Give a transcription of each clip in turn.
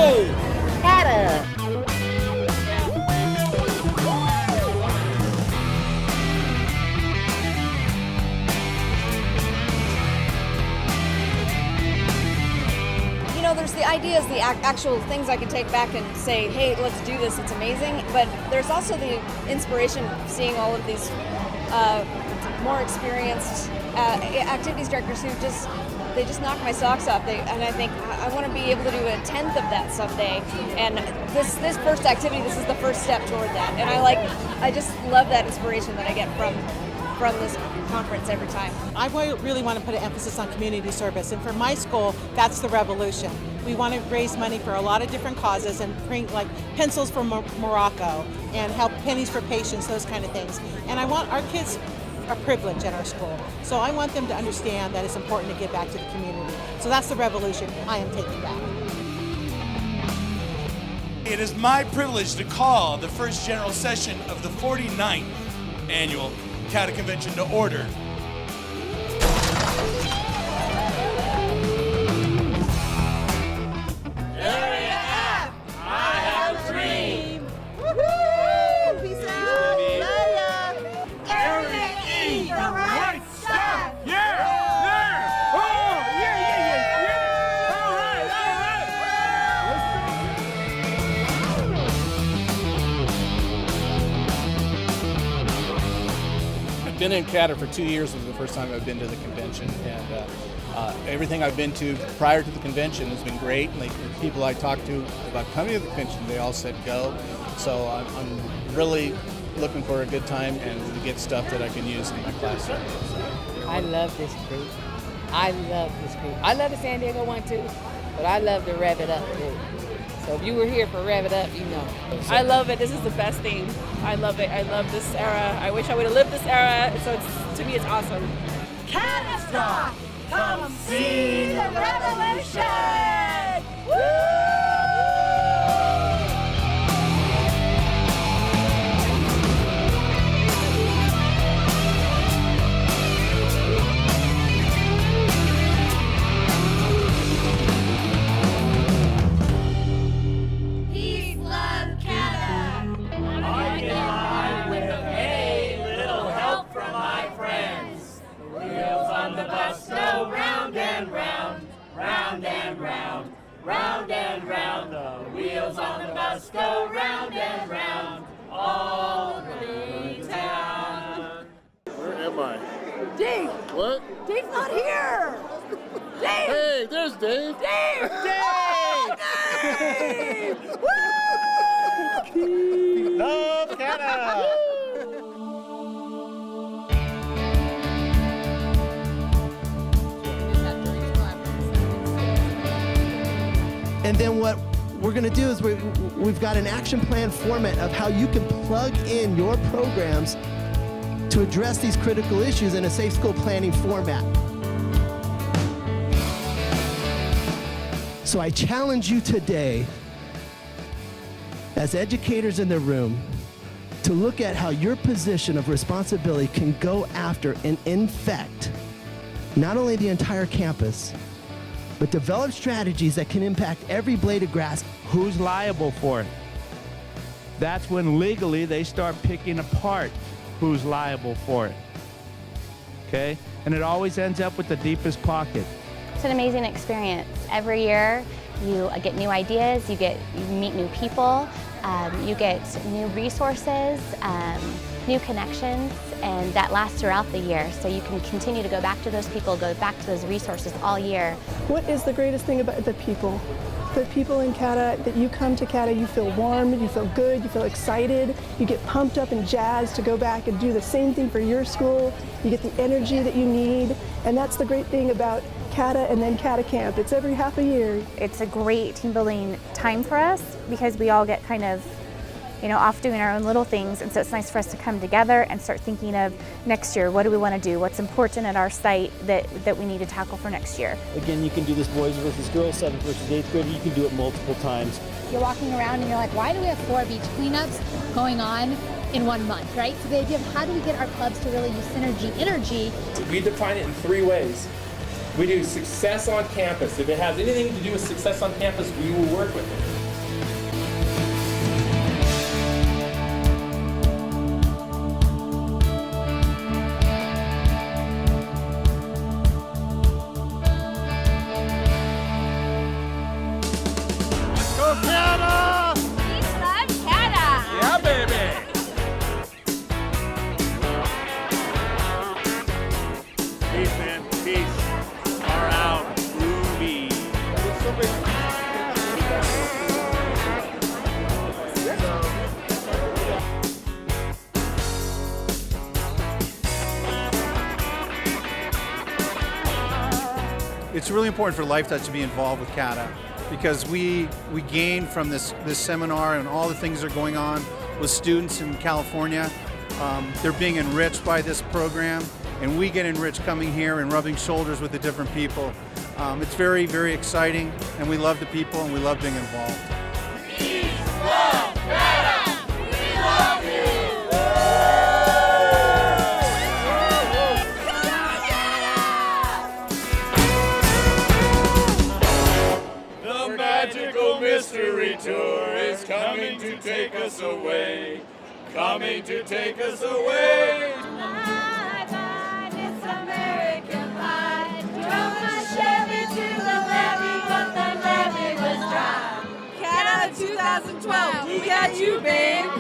go! CADA. You know, there's the ideas, the actual things I can take back and say, hey, let's do this, it's amazing. But there's also the inspiration of seeing all of these more experienced activities directors who just knock my socks off. And I think I want to be able to do a 10th of that someday. And this first activity, this is the first step toward that. And I just love that inspiration that I get from this conference every time. I really want to put an emphasis on community service, and for my school, that's the revolution. We want to raise money for a lot of different causes and bring like pencils for Morocco and help pennies for patients, those kind of things. And I want our kids a privilege at our school, so I want them to understand that it's important to give back to the community. So that's the revolution I am taking back. It is my privilege to call the first general session of the 49th annual CADA Convention to order. I've been in CADA for 2 years. It was the first time I've been to the convention, and everything I've been to prior to the convention has been great. Like the people I talked to about coming to the convention, they all said go. So I'm really looking for a good time and to get stuff that I can use in my classroom. I love this group. I love the San Diego one too, but I love the Rev It Up group. So if you were here for Rev It Up, you know. I love it. This is the best thing. I love it. I love this era. I wish I would have lived this era. So to me, it's awesome. CADA, come see the revolution! Woo! Round and round, the wheels on the bus go round and round, all through town. Where am I? Dave! What? Dave's not here! Dave! Hey, there's Dave! Dave! Dave! Dave! Woo! Love CADA! And then what we're going to do is we've got an action plan format of how you can plug in your programs to address these critical issues in a safe school planning format. So I challenge you today, as educators in the room, to look at how your position of responsibility can go after and infect not only the entire campus, but develop strategies that can impact every blade of grass. Who's liable for it? That's when legally they start picking apart who's liable for it. Okay? And it always ends up with the deepest pocket. It's an amazing experience. Every year you get new ideas, you meet new people, you get new resources, new connections, and that lasts throughout the year. So you can continue to go back to those people, go back to those resources all year. What is the greatest thing about the people? The people in CADA, that you come to CADA, you feel warm, you feel good, you feel excited, you get pumped up and jazzed to go back and do the same thing for your school, you get the energy that you need, and that's the great thing about CADA and then CADA Camp. It's every half a year. It's a great team building time for us because we all get kind of off doing our own little things, and so it's nice for us to come together and start thinking of next year, what do we want to do, what's important at our site that we need to tackle for next year. Again, you can do this boys versus girls, 7th versus 8th grade, you can do it multiple times. You're walking around and you're like, why do we have 4 beach cleanups going on in 1 month, right? So the idea of how do we get our clubs to really use synergy energy. We define it in 3 ways. We do success on campus. If it has anything to do with success on campus, we will work with it. Go CADA! Peace, love, CADA! Yeah, baby! Peace, man. Peace. Far out. Groovy. It's really important for Lifetouch to be involved with CADA because we gain from this seminar and all the things that are going on with students in California. They're being enriched by this program, and we get enriched coming here and rubbing shoulders with the different people. It's very, very exciting, and we love the people and we love being involved. Peace, love, CADA! We love you! The magical mystery tour is coming to take us away. Coming to take us away. Bye bye, Miss American Pie. Drove my Chevy to the levee, but the levee was dry. CADA 2012, we got you, babe.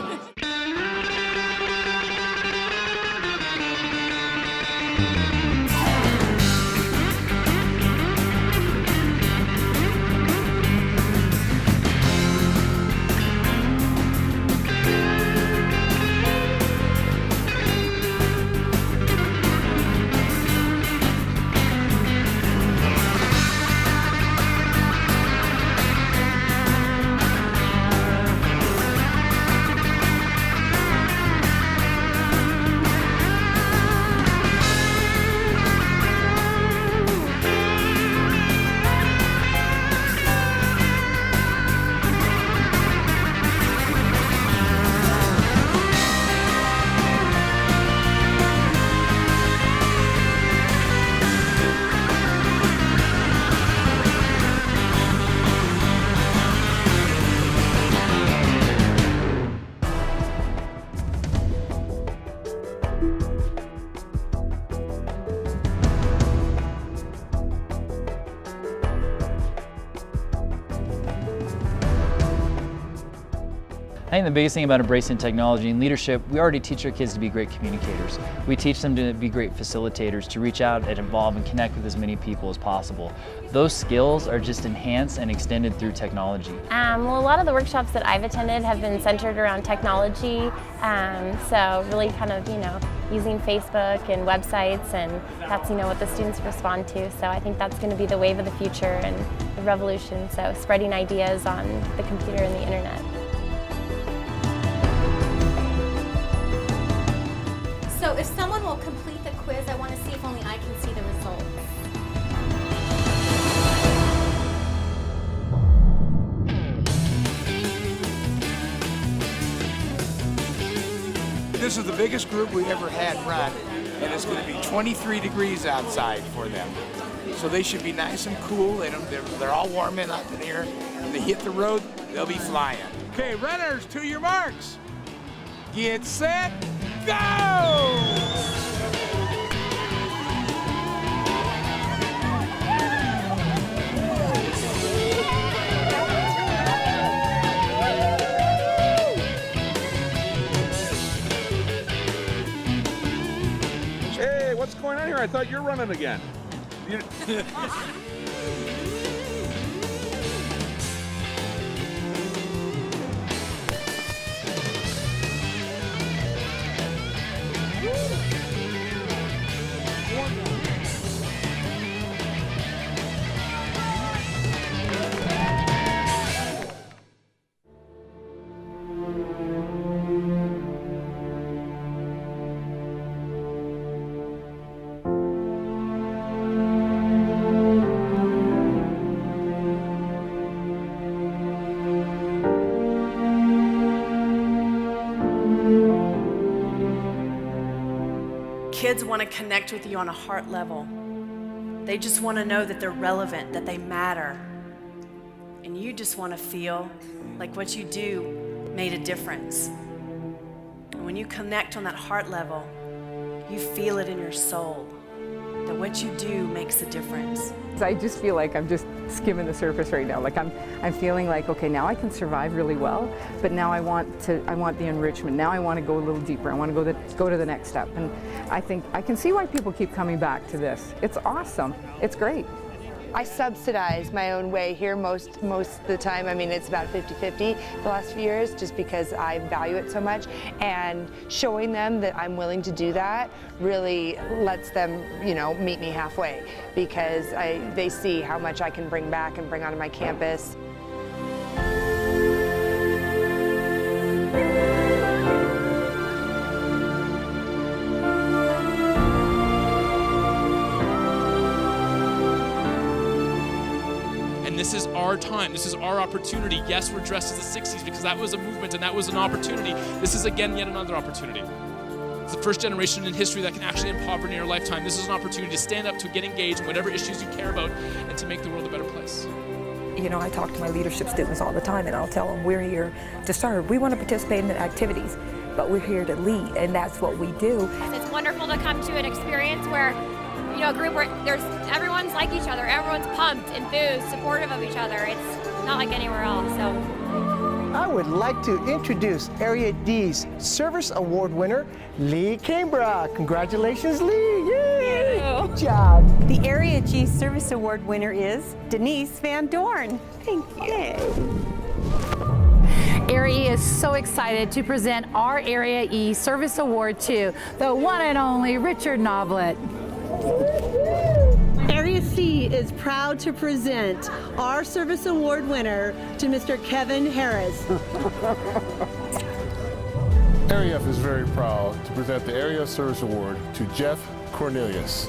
I think the biggest thing about embracing technology and leadership, we already teach our kids to be great communicators. We teach them to be great facilitators, to reach out and involve and connect with as many people as possible. Those skills are just enhanced and extended through technology. Well, a lot of the workshops that I've attended have been centered around technology, so really kind of, using Facebook and websites, and that's, what the students respond to. So I think that's going to be the wave of the future and the revolution, so spreading ideas on the computer and the internet. So if someone will complete the quiz, I want to see if only I can see the results. This is the biggest group we've ever had run, and it's going to be 23 degrees outside for them. So they should be nice and cool. They're all warming up in here. When they hit the road, they'll be flying. Okay, runners, to your marks. Get set, go! Hey, what's going on here? I thought you're running again. Kids want to connect with you on a heart level. They just want to know that they're relevant, that they matter. And you just want to feel like what you do made a difference. And when you connect on that heart level, you feel it in your soul, that what you do makes a difference. I just feel like I'm just skimming the surface right now. Like I'm feeling like, okay, now I can survive really well, but now I want the enrichment. Now I want to go a little deeper. I want to go to the next step. And I think I can see why people keep coming back to this. It's awesome. It's great. I subsidize my own way here most of the time. I mean, it's about 50-50 the last few years, just because I value it so much. And showing them that I'm willing to do that really lets them, you know, meet me halfway, because they see how much I can bring back and bring onto my campus. This is our time. This is our opportunity. Yes, we're dressed as the 60s because that was a movement and that was an opportunity. This is, again, yet another opportunity. It's the first generation in history that can actually empower in your lifetime. This is an opportunity to stand up, to get engaged in whatever issues you care about, and to make the world a better place. You know, I talk to my leadership students all the time, and I'll tell them we're here to serve. We want to participate in the activities, but we're here to lead, and that's what we do. It's wonderful to come to an experience where, you know, a group where everyone's like each other, everyone's pumped, enthused, supportive of each other. It's not like anywhere else. So I would like to introduce Area D's Service Award winner, Lee Cambra. Congratulations, Lee! Yay! Good job. The Area G Service Award winner is Denise Van Dorn. Thank you. Area E is so excited to present our Area E Service Award to the one and only Richard Noblet. Area C is proud to present our Service Award winner to Mr. Kevin Harris. Area F is very proud to present the Area Service Award to Jeff Cornelius.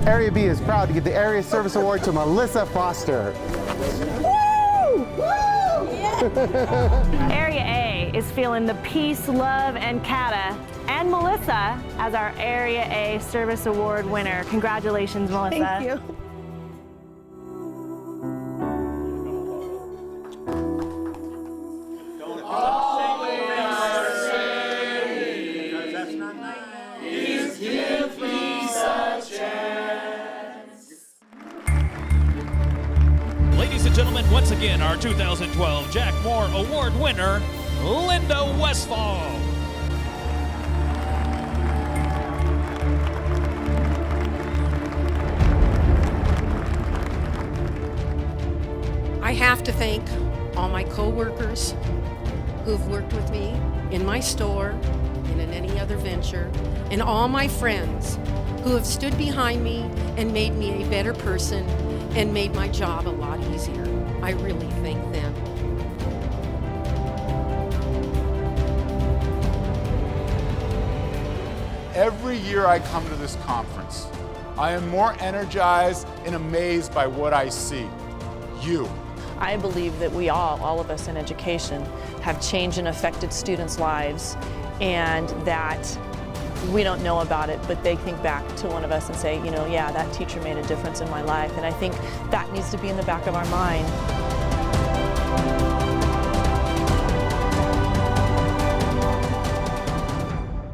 Area B is proud to give the Area Service Award to Melissa Foster. Woo! Area A is feeling the peace, love, and CADA, and Melissa as our Area A Service Award winner. Congratulations, Melissa. Thank you. Ladies and gentlemen, once again, our 2012 Jack Moore Award winner, Linda Westfall. I have to thank all my co-workers who've worked with me in my store and in any other venture, and all my friends who have stood behind me and made me a better person and made my job a lot easier. I really thank them. Every year I come to this conference, I am more energized and amazed by what I see. You. I believe that we all of us in education, have changed and affected students' lives, and that we don't know about it, but they think back to one of us and say, you know, yeah, that teacher made a difference in my life. And I think that needs to be in the back of our mind.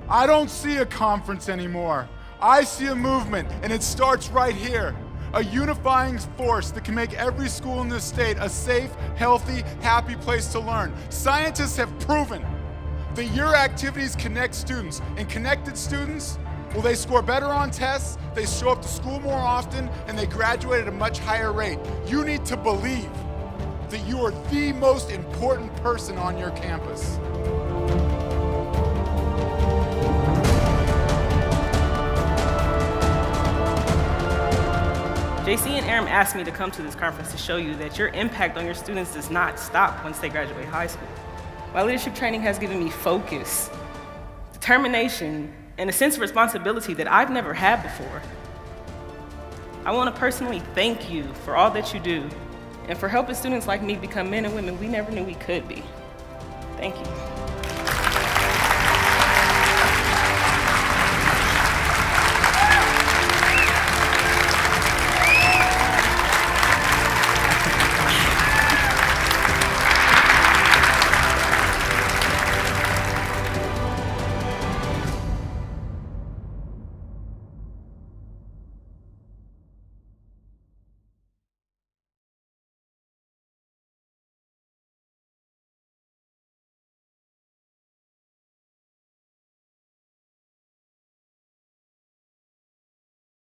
I don't see a conference anymore. I see a movement, and it starts right here. A unifying force that can make every school in this state a safe, healthy, happy place to learn. Scientists have proven that your activities connect students, and connected students, well, they score better on tests, they show up to school more often, and they graduate at a much higher rate. You need to believe that you are the most important person on your campus. JC and Aram asked me to come to this conference to show you that your impact on your students does not stop once they graduate high school. My leadership training has given me focus, determination, and a sense of responsibility that I've never had before. I want to personally thank you for all that you do and for helping students like me become men and women we never knew we could be. Thank you.